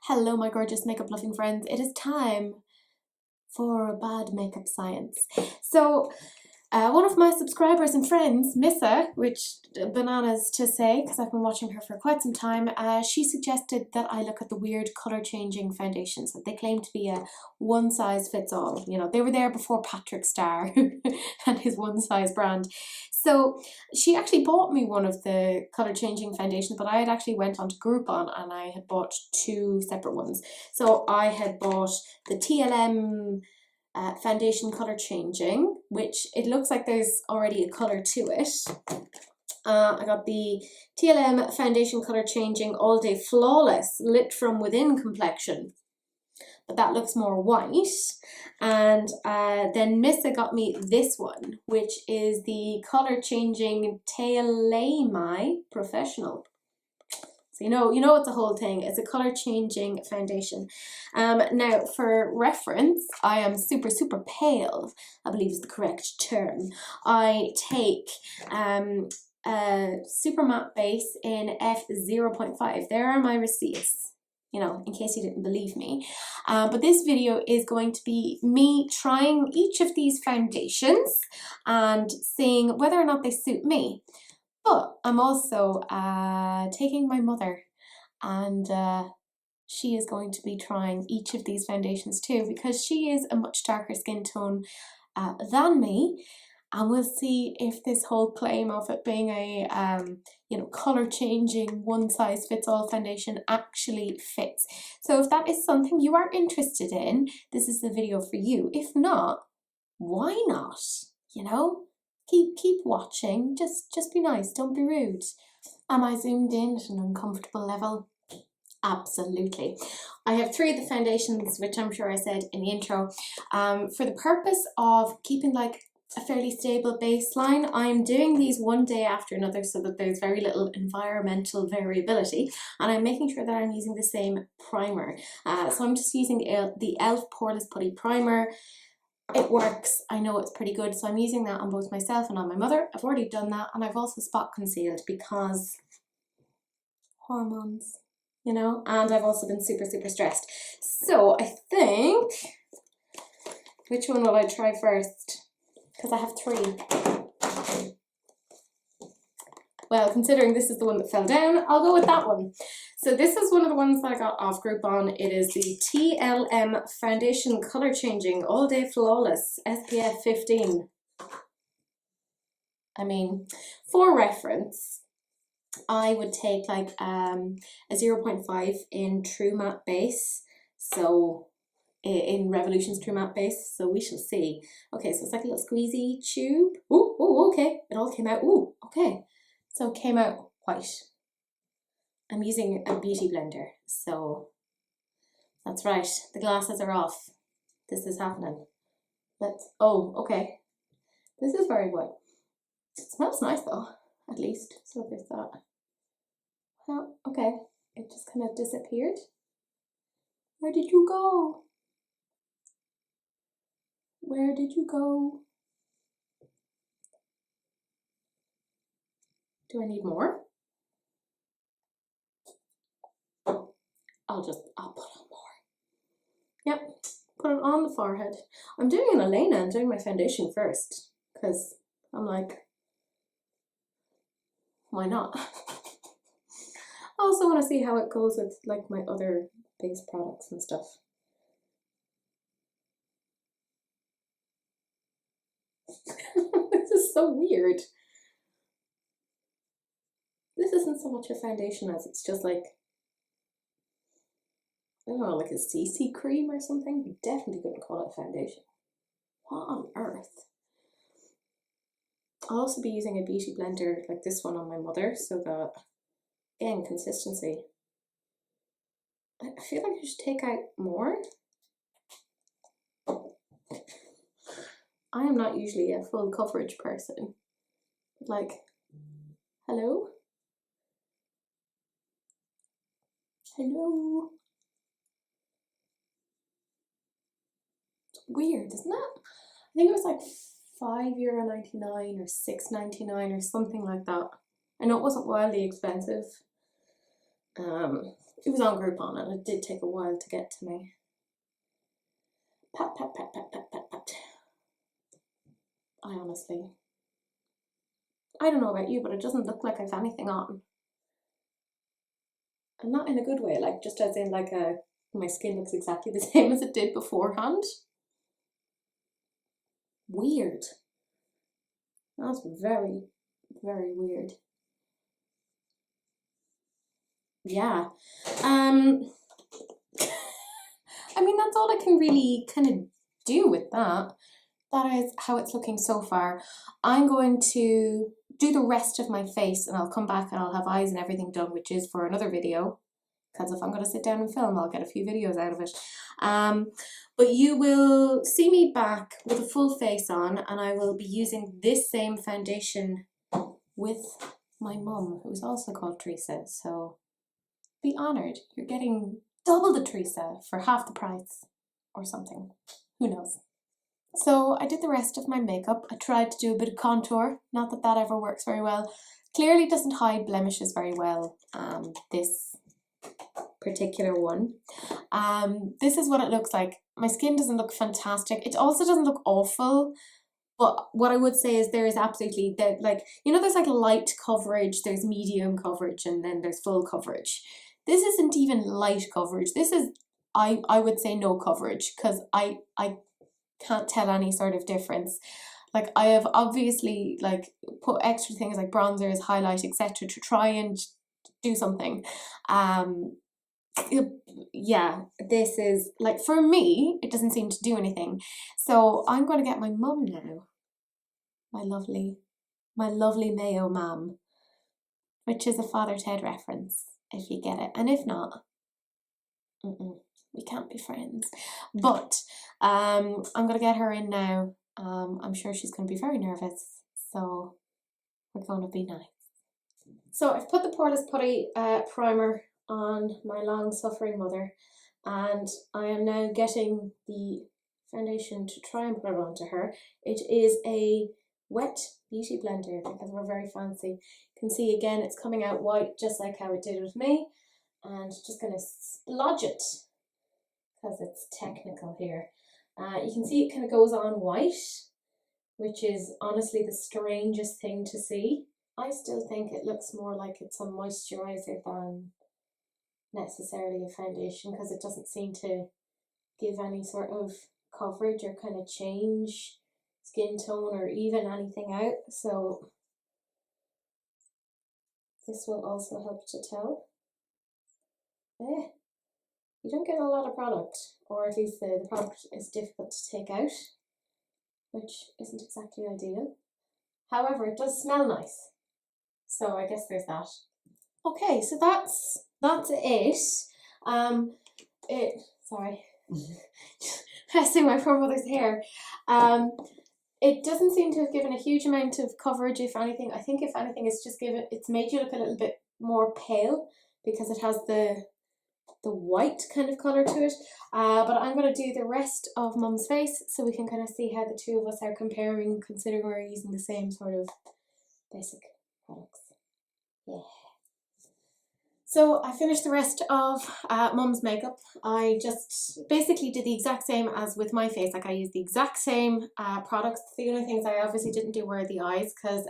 Hello, my gorgeous makeup loving friends. It is time for a bad makeup science. So, one of my subscribers and friends, Missa, which bananas to say because I've been watching her for quite some time, she suggested that I look at the weird color changing foundations that they claim to be a one size fits all. You know, they were there before Patrick Starr and his one size brand. So she actually bought me one of the color changing foundations, but I had actually went onto Groupon and I had bought two separate ones. So I had bought the TLM foundation color changing, which it looks like there's already a color to it. I got the TLM foundation color changing all day flawless lit from within complexion, but that looks more white. And then Missa got me this one, which is the color changing Tailame Professional. So you know it's a whole thing. It's a color changing foundation. Now for reference, I am super pale, I believe is the correct term. I take super matte base in F0.5. There are my receipts, you know, in case you didn't believe me. But this video is going to be me trying each of these foundations and seeing whether or not they suit me. But I'm also taking my mother, and she is going to be trying each of these foundations too, because she is a much darker skin tone than me, and we'll see if this whole claim of it being a color changing one size fits all foundation actually fits. So if that is something you are interested in, this is the video for you. If not, why not? You know? Keep watching, just be nice, don't be rude. Am I zoomed in at an uncomfortable level? Absolutely. I have three of the foundations, which I'm sure I said in the intro. For the purpose of keeping like a fairly stable baseline, I'm doing these one day after another so that there's very little environmental variability, and I'm making sure that I'm using the same primer. So I'm just using the e.l.f. Poreless Putty Primer. It works, I know it's pretty good, so I'm using that on both myself and on my mother. I've already done that, and I've also spot concealed because hormones, you know, and I've also been super stressed. So I think, which one will I try first? Because I have three. Well, considering this is the one that fell down, I'll go with that one. So this is one of the ones that I got off Groupon. It is the TLM Foundation Color Changing All Day Flawless SPF 15. I mean, for reference, I would take like a 0.5 in True Matte Base. So in Revolution's True Matte Base. So we shall see. Okay, so it's like a little squeezy tube. Oh, okay. It all came out. Oh, okay. So it came out white. I'm using a beauty blender, so that's right. The glasses are off. This is happening. Oh, okay. This is very white. It smells nice though, at least. So there's that. Well, okay. It just kind of disappeared. Where did you go? Where did you go? Do I need more? I'll put on more. Yep, put it on the forehead. I'm doing an Elena and doing my foundation first, because I'm like, why not? I also want to see how it goes with like my other base products and stuff. This is so weird. This isn't so much a foundation as it's just like, I don't know, like a CC cream or something. You definitely couldn't call it foundation. What on earth? I'll also be using a beauty blender like this one on my mother, so that, again, consistency. I feel like I should take out more. I am not usually a full coverage person. Like, hello? Hello? Weird, isn't it? I think it was like €5.99 or $6.99 or something like that. I know it wasn't wildly expensive. It was on Groupon and it did take a while to get to me. Pat, pat, pat, pat, pat, pat, pat. I honestly, I don't know about you, but it doesn't look like I've anything on. And not in a good way, like just as in like my skin looks exactly the same as it did beforehand. Weird. That's very, very weird. Yeah. I mean, that's all I can really kind of do with that. That is how it's looking so far. I'm going to do the rest of my face and I'll come back and I'll have eyes and everything done, which is for another video. Because if I'm going to sit down and film, I'll get a few videos out of it. But you will see me back with a full face on, and I will be using this same foundation with my mum, who's also called Teresa. So be honoured. You're getting double the Teresa for half the price or something. Who knows? So I did the rest of my makeup. I tried to do a bit of contour. Not that that ever works very well. Clearly doesn't hide blemishes very well, this particular one. This is what it looks like. My skin doesn't look fantastic. It also doesn't look awful. But what I would say is there is absolutely that, like, you know, there's like light coverage, there's medium coverage, and then there's full coverage. This isn't even light coverage. This is, I would say, no coverage, because I can't tell any sort of difference. Like, I have obviously like put extra things like bronzers, highlight, etc. to try and do something. Yeah, this is like, for me, it doesn't seem to do anything. So I'm going to get my mum now. My lovely Mayo mum, which is a Father Ted reference, if you get it. And if not, we can't be friends. But I'm going to get her in now. I'm sure she's going to be very nervous. So we're going to be nice. So I've put the Poreless Putty primer on my long-suffering mother, and I am now getting the foundation to try and put it onto her. It is a wet beauty blender because we're very fancy. You can see again it's coming out white just like how it did with me, and just going to splodge it because it's technical here. You can see it kind of goes on white, which is honestly the strangest thing to see. I still think it looks more like it's a moisturiser than necessarily a foundation, because it doesn't seem to give any sort of coverage or kind of change skin tone or even anything out. So this will also help to tell. You don't get a lot of product, or at least the product is difficult to take out, which isn't exactly ideal. However, it does smell nice, so I guess there's that. Okay, so that's it. Sorry, messing my poor mother's hair. It doesn't seem to have given a huge amount of coverage, if anything. I think if anything, it's made you look a little bit more pale because it has the white kind of colour to it. But I'm going to do the rest of Mum's face so we can kind of see how the two of us are comparing, considering we're using the same sort of basic products. Yeah. So I finished the rest of Mum's makeup. I just basically did the exact same as with my face. Like, I used the exact same products. The only things I obviously didn't do were the eyes, because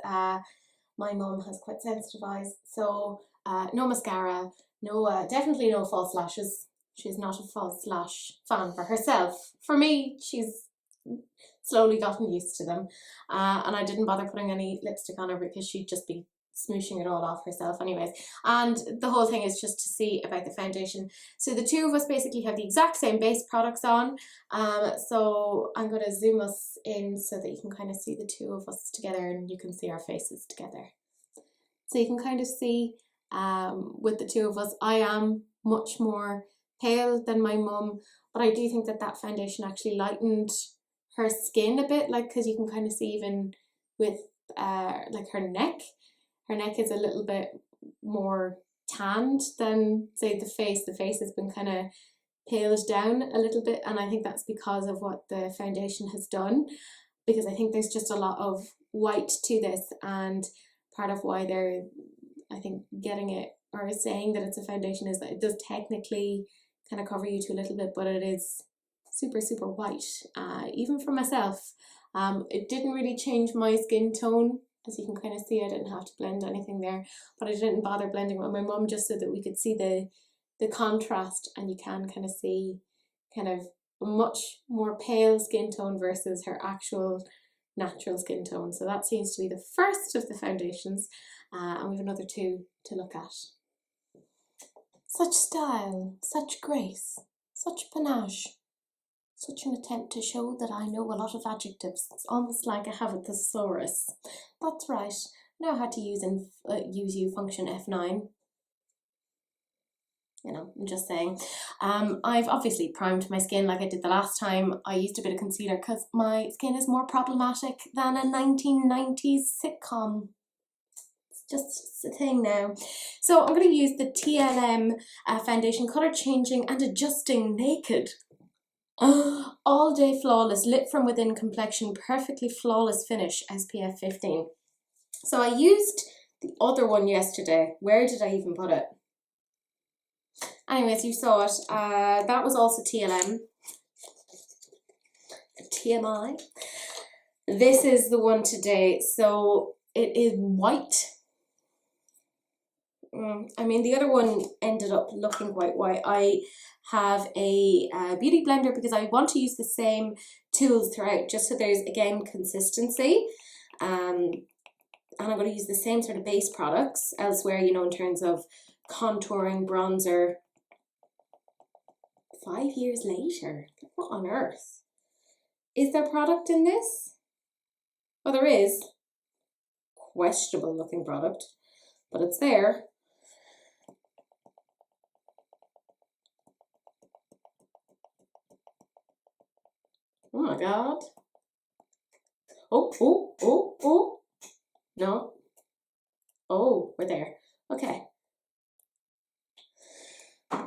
my mum has quite sensitive eyes. So no mascara, no, definitely no false lashes. She's not a false lash fan for herself. For me, she's slowly gotten used to them. And I didn't bother putting any lipstick on her because she'd just be smooshing it all off herself anyways. And the whole thing is just to see about the foundation. So the two of us basically have the exact same base products on. So I'm going to zoom us in so that you can kind of see the two of us together and you can see our faces together. So you can kind of see with the two of us, I am much more pale than my mum, but I do think that that foundation actually lightened her skin a bit, like, because you can kind of see even with like her neck is a little bit more tanned than, say, the face. The face has been kind of paled down a little bit, and I think that's because of what the foundation has done, because I think there's just a lot of white to this, and part of why they're, I think, getting it are saying that it's a foundation is that it does technically kind of cover you to a little bit, but it is super, super white. Even for myself, it didn't really change my skin tone. As you can kind of see, I didn't have to blend anything there, but I didn't bother blending with my mum just so that we could see the contrast, and you can kind of see kind of a much more pale skin tone versus her actual natural skin tone. So that seems to be the first of the foundations, and we have another two to look at. Such style, such grace, such panache, such an attempt to show that I know a lot of adjectives. It's almost like I have a thesaurus. That's right, I know how to use U function F9. You know, I'm just saying. I've obviously primed my skin like I did the last time. I used a bit of concealer because my skin is more problematic than a 1990s sitcom. It's just a thing now. So I'm going to use the TLM foundation Colour Changing and Adjusting Naked. All Day Flawless, lit from within complexion, perfectly flawless finish, SPF 15. So I used the other one yesterday. Where did I even put it? Anyways, you saw it. That was also TLM. TMI. This is the one today. So it is white. I mean, the other one ended up looking quite white. I have a beauty blender because I want to use the same tools throughout, just so there's, again, consistency. And I'm going to use the same sort of base products elsewhere, you know, in terms of contouring, bronzer. 5 years later, what on earth? Is there product in this? Well, there is. Questionable looking product, but it's there. Oh my God. Oh. No. Oh, we're there. Okay.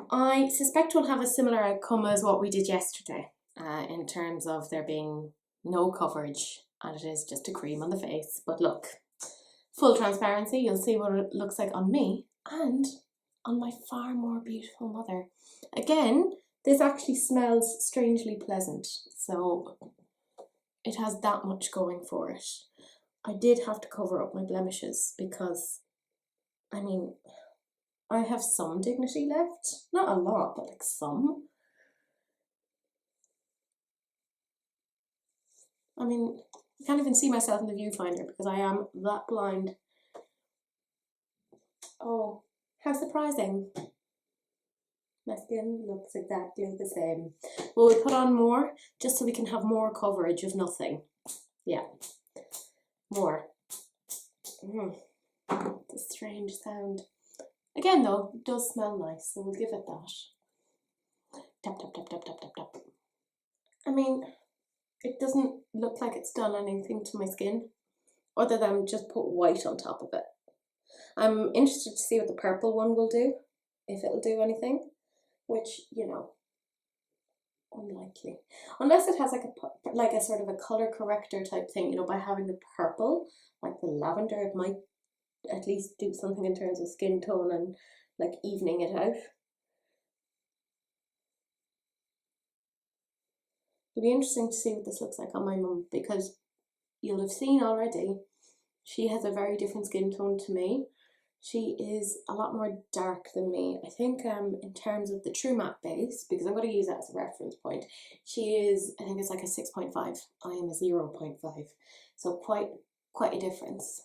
I suspect we'll have a similar outcome as what we did yesterday, in terms of there being no coverage, and it is just a cream on the face. But look, full transparency, you'll see what it looks like on me and on my far more beautiful mother. Again, this actually smells strangely pleasant, so it has that much going for it. I did have to cover up my blemishes because, I mean, I have some dignity left. Not a lot, but like some. I mean, I can't even see myself in the viewfinder because I am that blind. Oh, how surprising. My skin looks exactly the same. Will we put on more just so we can have more coverage of nothing? Yeah, more. It's a strange sound. Again though, it does smell nice, so we'll give it that. Tap, tap, tap, tap, tap, tap, tap. I mean, it doesn't look like it's done anything to my skin, other than just put white on top of it. I'm interested to see what the purple one will do, if it'll do anything, which, you know, unlikely. Unless it has like a sort of a colour corrector type thing, you know, by having the purple, like the lavender, it might at least do something in terms of skin tone and like evening it out. It'll be interesting to see what this looks like on my mum, because you'll have seen already, she has a very different skin tone to me. She is a lot more dark than me. I think in terms of the True Matte base, because I'm going to use that as a reference point, she is, I think it's like a 6.5. I am a 0.5. So quite a difference.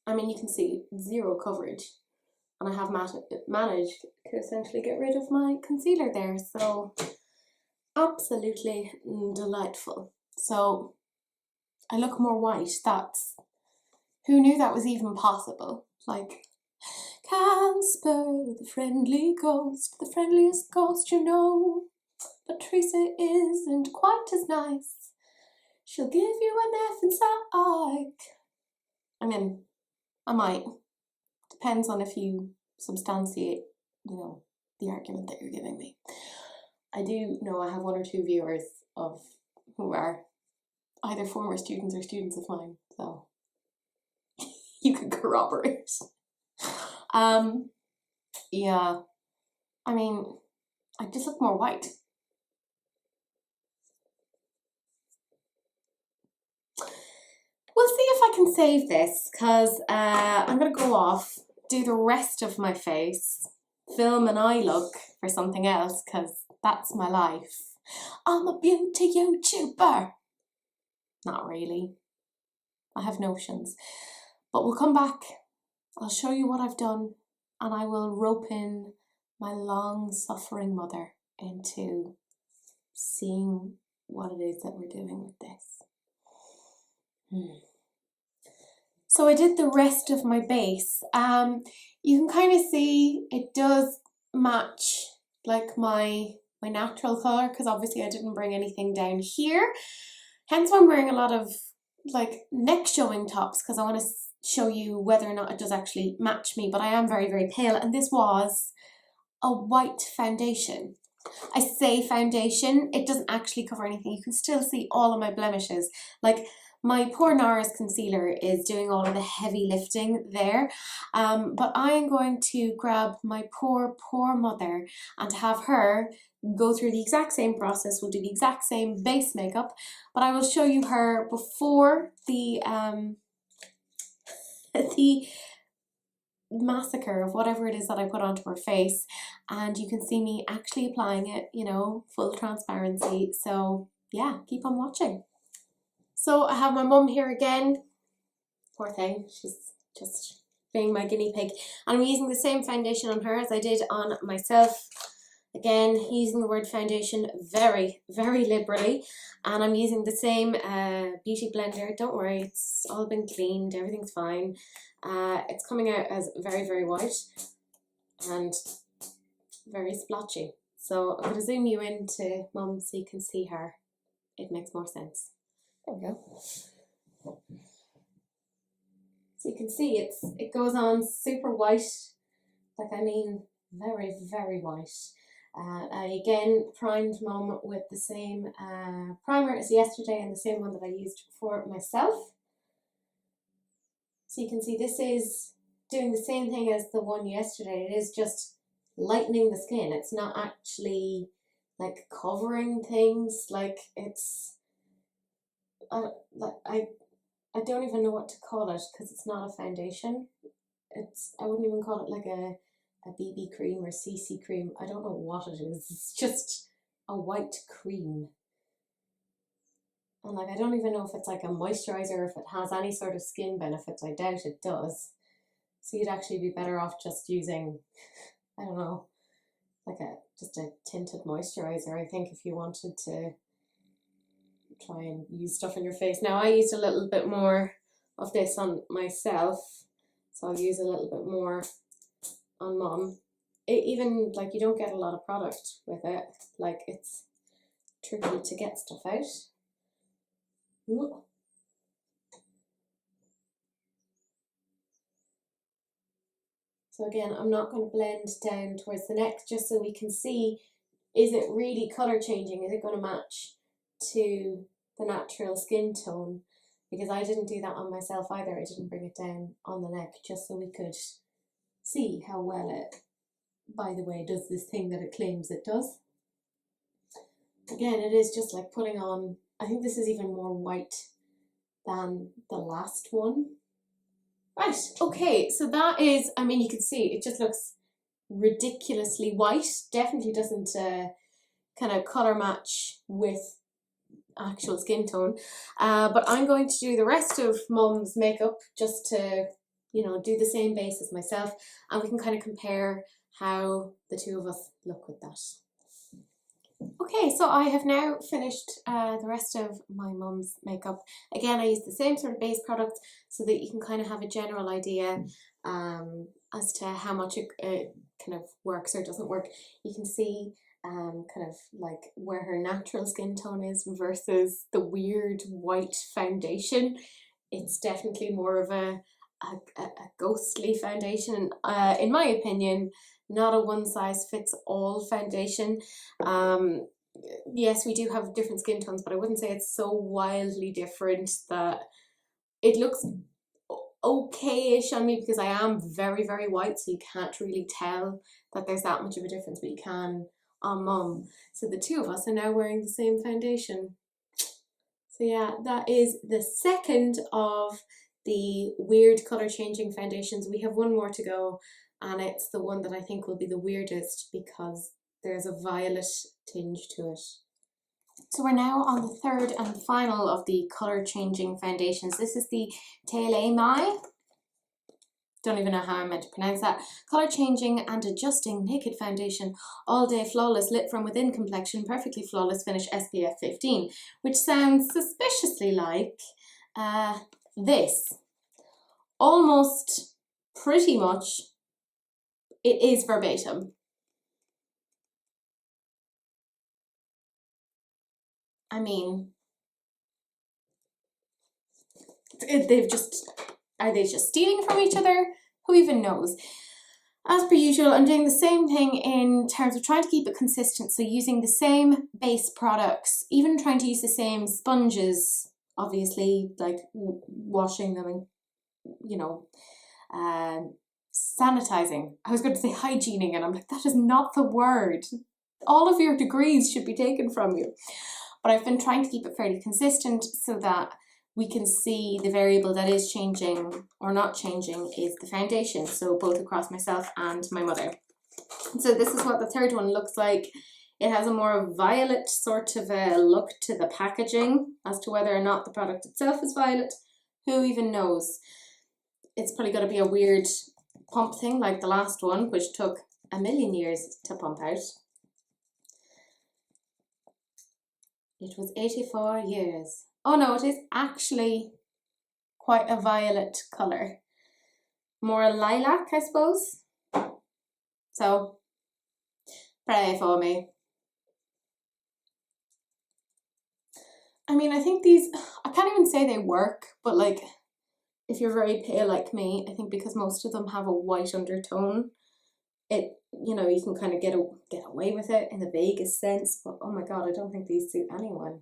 I mean, you can see zero coverage, and I have managed to essentially get rid of my concealer there, so absolutely delightful. So I look more white. Who knew that was even possible? Like, Casper, the friendly ghost, the friendliest ghost you know, but Teresa isn't quite as nice. She'll give you an F in psych. I mean, I might. Depends on if you substantiate, you know, the argument that you're giving me. I do know I have 1 or 2 viewers who are either former students or students of mine, so you can corroborate. Yeah, I mean, I just look more white. We'll see if I can save this, because I'm going to go off, do the rest of my face, film an eye look for something else, because that's my life. I'm a beauty YouTuber. Not really. I have notions. But we'll come back. I'll show you what I've done, and I will rope in my long-suffering mother into seeing what it is that we're doing with this. So I did the rest of my base. You can kind of see it does match like my natural colour, because obviously I didn't bring anything down here. Hence why I'm wearing a lot of like neck showing tops, because I want to show you whether or not it does actually match me. But I am very, very pale, and this was a white foundation. I say foundation, it doesn't actually cover anything. You can still see all of my blemishes. Like my poor NARS concealer is doing all of the heavy lifting there. But I am going to grab my poor mother and have her go through the exact same process. We'll do the exact same base makeup, but I will show you her before the the massacre of whatever it is that I put onto her face, and you can see me actually applying it, you know, full transparency. So yeah, keep on watching. So I have my mum here again. Poor thing, she's just being my guinea pig. And I'm using the same foundation on her as I did on myself. Again, using the word foundation very, very liberally. And I'm using the same beauty blender. Don't worry, it's all been cleaned, everything's fine. It's coming out as very, very white and very splotchy. So I'm going to zoom you into Mum so you can see her. It makes more sense. There we go. So you can see it goes on super white, like I mean very, very white. I again primed Mum with the same primer as yesterday, and the same one that I used for myself. So you can see this is doing the same thing as the one yesterday. It is just lightening the skin. It's not actually like covering things. Like it's I don't even know what to call it, because it's not a foundation. I wouldn't even call it like a BB cream or CC cream. I don't know what it is. It's just a white cream. And like, I don't even know if it's like a moisturizer or if it has any sort of skin benefits. I doubt it does. So you'd actually be better off just using, I don't know, like just a tinted moisturizer, I think, if you wanted to try and use stuff on your face. Now I used a little bit more of this on myself, so I'll use a little bit more on Mum. Even like you don't get a lot of product with it, like it's tricky to get stuff out. Ooh. So again, I'm not going to blend down towards the neck, just so we can see, is it really colour changing? Is it going to match to the natural skin tone? Because I didn't do that on myself either. I didn't bring it down on the neck, just so we could see how well it, by the way, does this thing that it claims it does. Again, it is just like putting on, I think this is even more white than the last one. Right, okay, so that is, I mean, you can see it just looks ridiculously white. Definitely doesn't kind of colour match with actual skin tone. But I'm going to do the rest of Mum's makeup just to, you know, do the same base as myself, and we can kind of compare how the two of us look with that. Okay, so I have now finished the rest of my mum's makeup. Again, I used the same sort of base products so that you can kind of have a general idea as to how much it kind of works or doesn't work. You can see kind of like where her natural skin tone is versus the weird white foundation. It's definitely more of a ghostly foundation, in my opinion. Not a one-size-fits-all foundation. Yes, we do have different skin tones, but I wouldn't say it's so wildly different that it looks okay-ish on me because I am very, very white, so you can't really tell that there's that much of a difference, but you can on Mum. So the two of us are now wearing the same foundation. So yeah, that is the second of the weird colour changing foundations. We have one more to go, and it's the one that I think will be the weirdest because there's a violet tinge to it. So we're now on the third and final of the colour changing foundations. This is the Mai. Don't even know how I'm meant to pronounce that. Colour changing and adjusting naked foundation, all day flawless lit from within complexion, perfectly flawless finish, SPF 15, which sounds suspiciously like this. Almost, pretty much, it is verbatim. I mean, are they just stealing from each other? Who even knows? As per usual, I'm doing the same thing in terms of trying to keep it consistent. So using the same base products, even trying to use the same sponges, obviously, like washing them and, you know, sanitizing. I was going to say hygiening, and I'm like, that is not the word. All of your degrees should be taken from you. But I've been trying to keep it fairly consistent so that we can see the variable that is changing or not changing is the foundation. So both across myself and my mother. So this is what the third one looks like. It has a more violet sort of a look to the packaging. As to whether or not the product itself is violet, who even knows? It's probably going to be a weird pump thing like the last one, which took a million years to pump out. It was 84 years. Oh no, it is actually quite a violet colour. More a lilac, I suppose. So, pray for me. I mean, I think these, I can't even say they work, but like, if you're very pale like me, I think because most of them have a white undertone, it, you know, you can kind of get away with it in the vaguest sense, but oh my god, I don't think these suit anyone.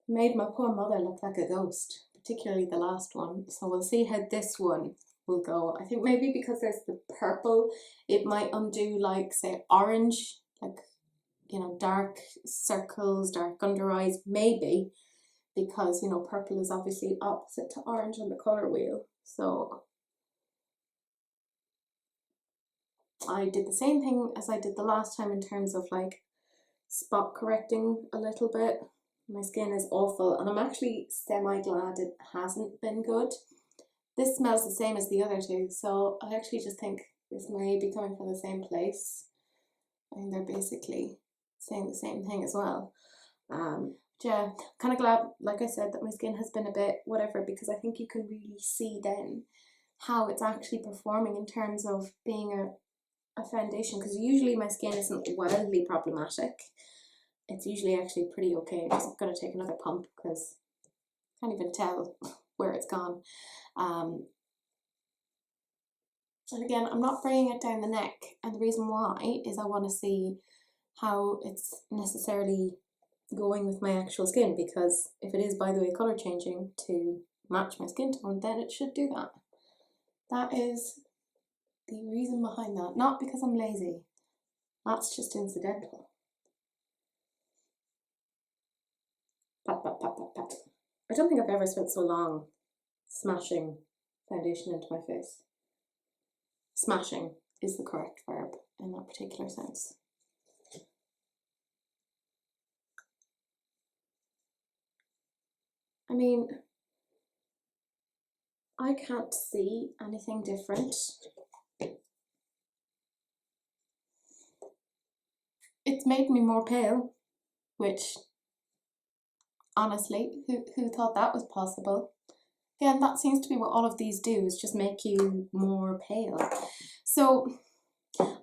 Made my poor mother look like a ghost, particularly the last one. So we'll see how this one will go. I think maybe because there's the purple, it might undo like, say, orange, like, you know, dark circles, dark under eyes, maybe, because, you know, purple is obviously opposite to orange on the colour wheel. So I did the same thing as I did the last time in terms of like spot correcting a little bit. My skin is awful, and I'm actually semi-glad it hasn't been good. This smells the same as the other two, so I actually just think this may be coming from the same place. I think they're basically saying the same thing as well. Yeah, kind of glad, like I said, that my skin has been a bit whatever, because I think you can really see then how it's actually performing in terms of being a foundation, because usually my skin isn't wildly problematic. It's usually actually pretty okay. I'm just going to take another pump because I can't even tell where it's gone. And again, I'm not bringing it down the neck, and the reason why is I want to see how it's necessarily going with my actual skin, because if it is, by the way, colour changing to match my skin tone, then it should do that. That is the reason behind that, not because I'm lazy. That's just incidental. Pat, pat, pat, pat, pat. I don't think I've ever spent so long smashing foundation into my face. Smashing is the correct verb in that particular sense. I mean, I can't see anything different. It's made me more pale, which, honestly, who thought that was possible? Again, that seems to be what all of these do, is just make you more pale. So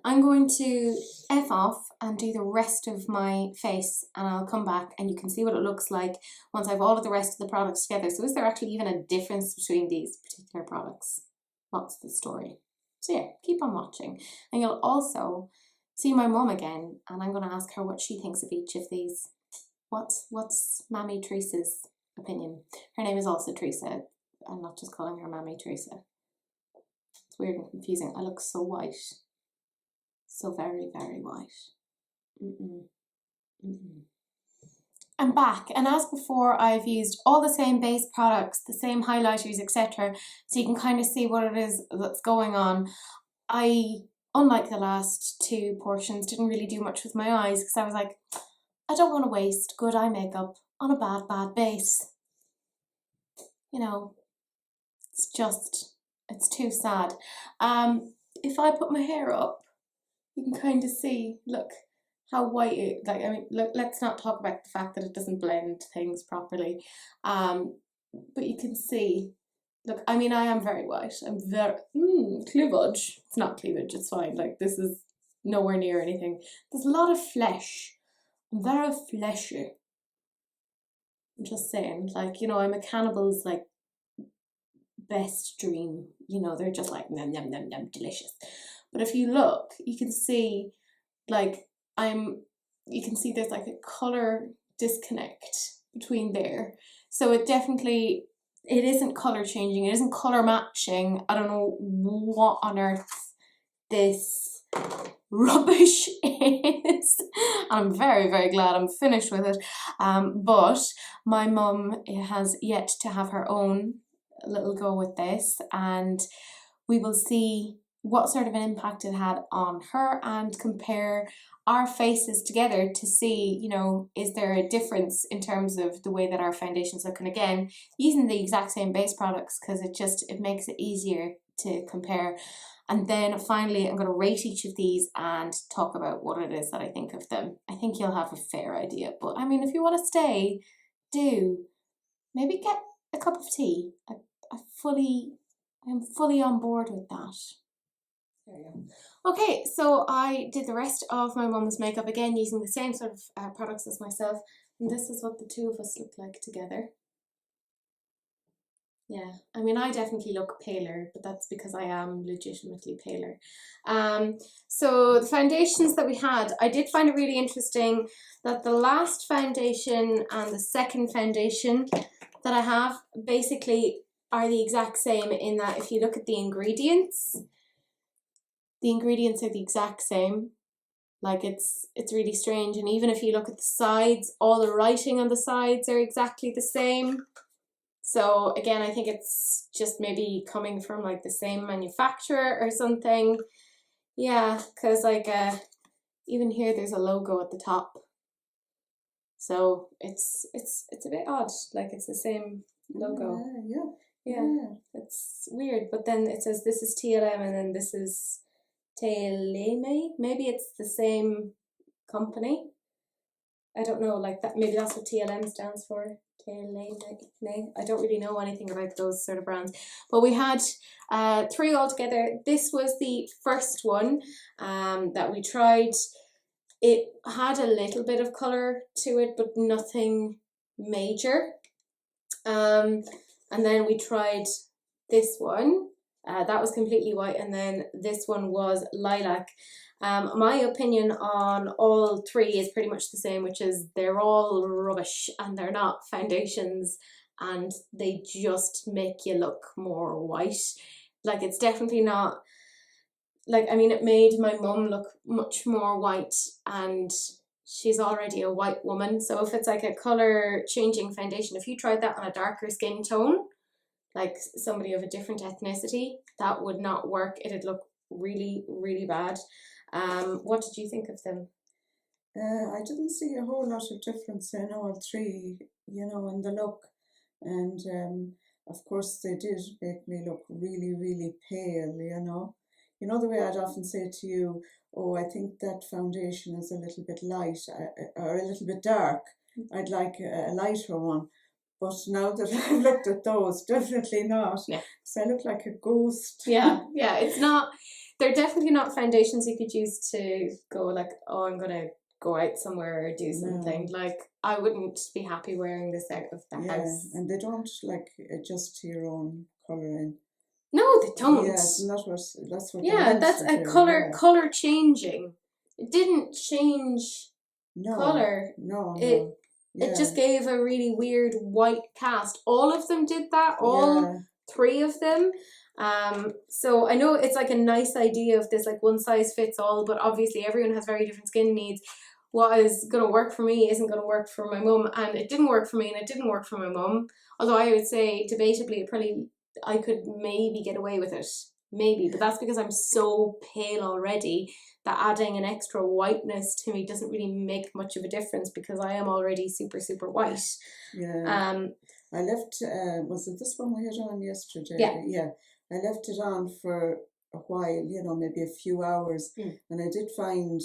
I'm going to F off and do the rest of my face, and I'll come back and you can see what it looks like once I've all of the rest of the products together. So is there actually even a difference between these particular products? What's the story? So yeah, keep on watching. And you'll also see my mum again, and I'm going to ask her what she thinks of each of these. What's Mammy Teresa's opinion? Her name is also Teresa. I'm not just calling her Mammy Teresa. It's weird and confusing. I look so white. So very, very white. I'm back, and as before, I've used all the same base products, the same highlighters, etc. So you can kind of see what it is that's going on. I, unlike the last two portions, didn't really do much with my eyes because I was like, I don't want to waste good eye makeup on a bad base. You know, it's too sad. If I put my hair up, you can kind of see, look, how white it, like, I mean, look, let's not talk about the fact that it doesn't blend things properly. But you can see, look, I mean, I am very white. I'm very, cleavage. It's not cleavage, it's fine. Like, this is nowhere near anything. There's a lot of flesh. I'm very fleshy. I'm just saying, like, you know, I'm a cannibal's, like, best dream. You know, they're just like, nom, nom, nom, nom, delicious. But if you look, you can see, like, you can see there's like a colour disconnect between there. So it isn't colour changing, it isn't colour matching. I don't know what on earth this rubbish is. I'm very, very glad I'm finished with it. But my mum has yet to have her own little go with this, and we will see what sort of an impact it had on her and compare our faces together to see, you know, is there a difference in terms of the way that our foundations look. And again, using the exact same base products because it makes it easier to compare. And then finally, I'm going to rate each of these and talk about what it is that I think of them. I think you'll have a fair idea. But I mean, if you want to stay, do. Maybe get a cup of tea. I'm fully on board with that. There you go. Okay, so I did the rest of my mum's makeup again using the same sort of products as myself. And this is what the two of us look like together. Yeah, I mean, I definitely look paler, but that's because I am legitimately paler. So the foundations that we had, I did find it really interesting that the last foundation and the second foundation that I have basically are the exact same in that if you look at the ingredients are the exact same. Like it's really strange. And even if you look at the sides, all the writing on the sides are exactly the same. So again, I think it's just maybe coming from like the same manufacturer or something. Yeah, because like even here there's a logo at the top. So it's a bit odd. Like it's the same logo. Yeah. It's weird. But then it says this is TLM and then this is Teleme. Maybe it's the same company. I don't know, like that. Maybe that's what TLM stands for. Teleme. I don't really know anything about those sort of brands. But we had 3 altogether. This was the first one that we tried. It had a little bit of colour to it, but nothing major. And then we tried this one. That was completely white, and then this one was lilac. My opinion on all 3 is pretty much the same, which is they're all rubbish and they're not foundations and they just make you look more white. Like it's definitely not, like, I mean, it made my mum look much more white and she's already a white woman. So if it's like a colour changing foundation, if you tried that on a darker skin tone, like somebody of a different ethnicity, that would not work. It'd look really, really bad. What did you think of them? I didn't see a whole lot of difference in all 3, you know, in the look. And of course they did make me look really, really pale, you know. You know the way I'd often say to you, oh, I think that foundation is a little bit light or a little bit dark. I'd like a lighter one. But now that I've looked at those, definitely not. Yeah. Because I look like a ghost. Yeah, it's not, they're definitely not foundations you could use to go like, oh, I'm going to go out somewhere or do something. No. Like, I wouldn't be happy wearing this out of the house. And they don't like adjust to your own colouring. No, they don't. Yes, and that's what. Yeah, that's a colour changing. It didn't change colour. No. It just gave a really weird white cast. All of them did that. All 3 of them. So I know it's like a nice idea of this like one size fits all, but obviously everyone has very different skin needs. What is going to work for me isn't going to work for my mum, and it didn't work for me and it didn't work for my mum. Although I would say debatably I could maybe get away with it, maybe, but that's because I'm so pale already that adding an extra whiteness to me doesn't really make much of a difference because I am already super, super white. Yeah. I left, was it this one we had on yesterday? Yeah. Yeah. I left it on for a while, you know, maybe a few hours. And I did find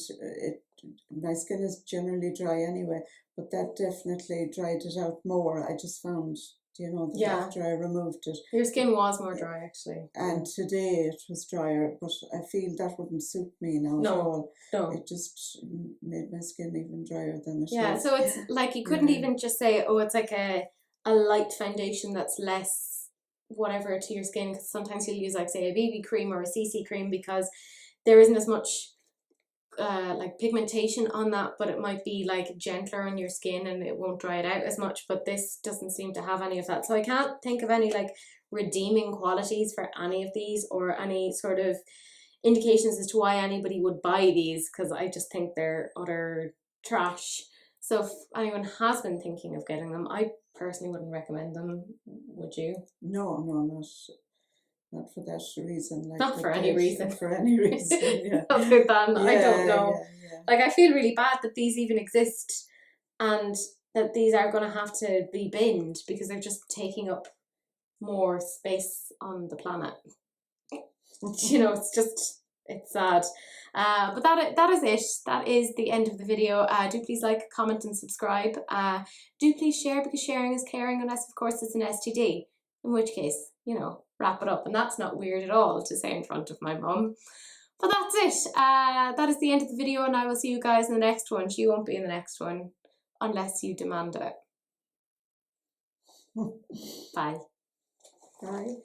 my skin is generally dry anyway, but that definitely dried it out more. I just found, you know, that after I removed it. Your skin was more dry, actually. And today it was drier, but I feel that wouldn't suit me now at all. No. It just made my skin even drier than it is. Yeah, so it's like you couldn't even just say, oh, it's like a light foundation that's less whatever to your skin, because sometimes you'll use like say a BB cream or a CC cream because there isn't as much like pigmentation on that, but it might be like gentler on your skin and it won't dry it out as much, but this doesn't seem to have any of that. So I can't think of any like redeeming qualities for any of these or any sort of indications as to why anybody would buy these, because I just think they're utter trash. So if anyone has been thinking of getting them, I personally wouldn't recommend them. Would you? No, not for that reason. Like not for any reason. For any reason, yeah. Other than, I don't know. Yeah. Like, I feel really bad that these even exist and that these are going to have to be binned because they're just taking up more space on the planet. You know, it's sad. But that is it. That is the end of the video. Do please like, comment and subscribe. Do please share, because sharing is caring, unless of course it's an STD, in which case, you know, wrap it up. And that's not weird at all to say in front of my mum. But that's it. That is the end of the video, and I will see you guys in the next one. She won't be in the next one unless you demand it. Bye. Bye.